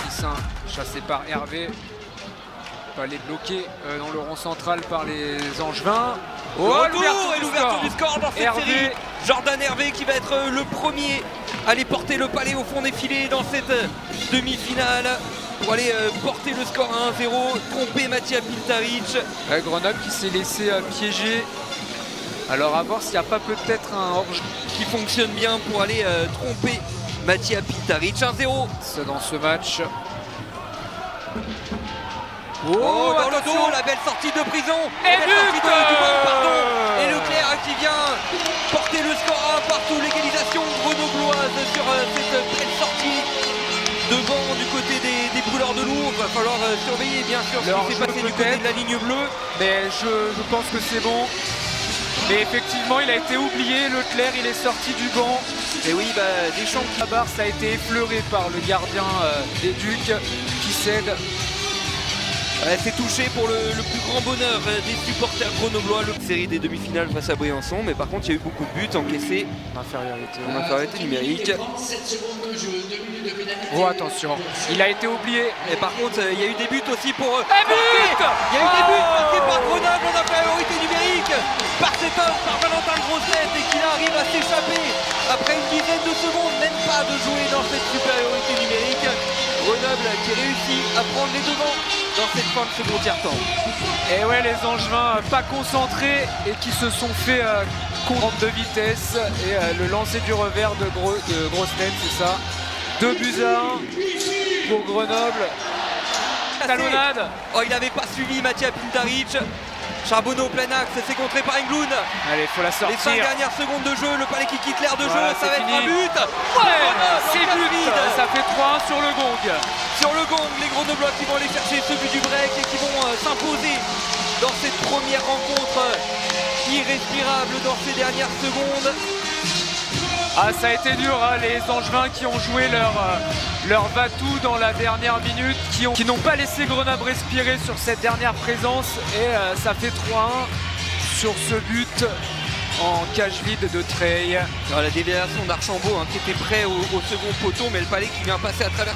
Issin, chassé par Hervé. Palais bloqué dans le rond central par les Angevins. Retour et l'ouverture du score dans cette Hervé. série. Jordan Hervé qui va être le premier à aller porter le Palais au fond des filets dans cette demi-finale pour aller porter le score à 1-0, tromper Matija Piltaric. Grenoble qui s'est laissé piéger. Alors à voir s'il n'y a pas peut-être un hors-jeu Qui fonctionne bien pour aller tromper Matija Piltaric. 1-0 dans ce match. dans le attention. dos, la belle sortie de prison. Et la belle sortie but du banc, pardon. Et Leclerc qui vient porter le score 1 partout. L'égalisation grenobloise sur cette belle sortie de banc du côté des brûleurs de Lourdes. Il va falloir surveiller bien sûr ce qui s'est passé du côté de la ligne bleue. Mais je pense que c'est bon. Mais effectivement, il a été oublié. Leclerc, il est sorti du banc. Et oui, Deschamps qui... La barre, ça a été effleuré par le gardien des Ducs qui cède. C'est touché pour le plus grand bonheur des supporters grenoblois. La série des demi-finales face à Briançon, mais par contre il y a eu beaucoup de buts encaissés En infériorité. en infériorité numérique. Oh attention, il a été oublié. Et par contre il y a eu des buts aussi pour... Et but Il y a eu des buts marqués par Grenoble en infériorité numérique par cet homme, par Valentin Grosset, et qu'il arrive à s'échapper après une dizaine de secondes, même pas de jouer dans cette supériorité numérique. Grenoble qui réussit à prendre les devants dans cette fin de second tiers-temps. Et ouais, les Angevins pas concentrés et qui se sont fait contre de vitesse. Et le lancer du revers de Grosset, c'est ça. 2 buts à 1 pour Grenoble. Talonnade. Oh, il n'avait pas suivi Matija Piltaric. Charbonneau plein axe, c'est contré par Engloun. Allez, faut la sortir. Les 5 dernières secondes de jeu, le Palais qui quitte l'air de jeu, Voilà, ça va c'est être un fini. but. Ouais, c'est but. vide. Ça fait 3-1 sur le gong. Sur le gong, les Grenoblois qui vont aller chercher ce but du break et qui vont s'imposer dans cette première rencontre irrespirable dans ces dernières secondes. Ah, ça a été dur, hein, les Angevins qui ont joué leur va-tout dans la dernière minute, qui n'ont pas laissé Grenoble respirer sur cette dernière présence, et ça fait 3-1 sur ce but en cage vide de Treille. La déviation d'Archambault qui était prêt au second poteau, mais le Palais qui vient passer à travers.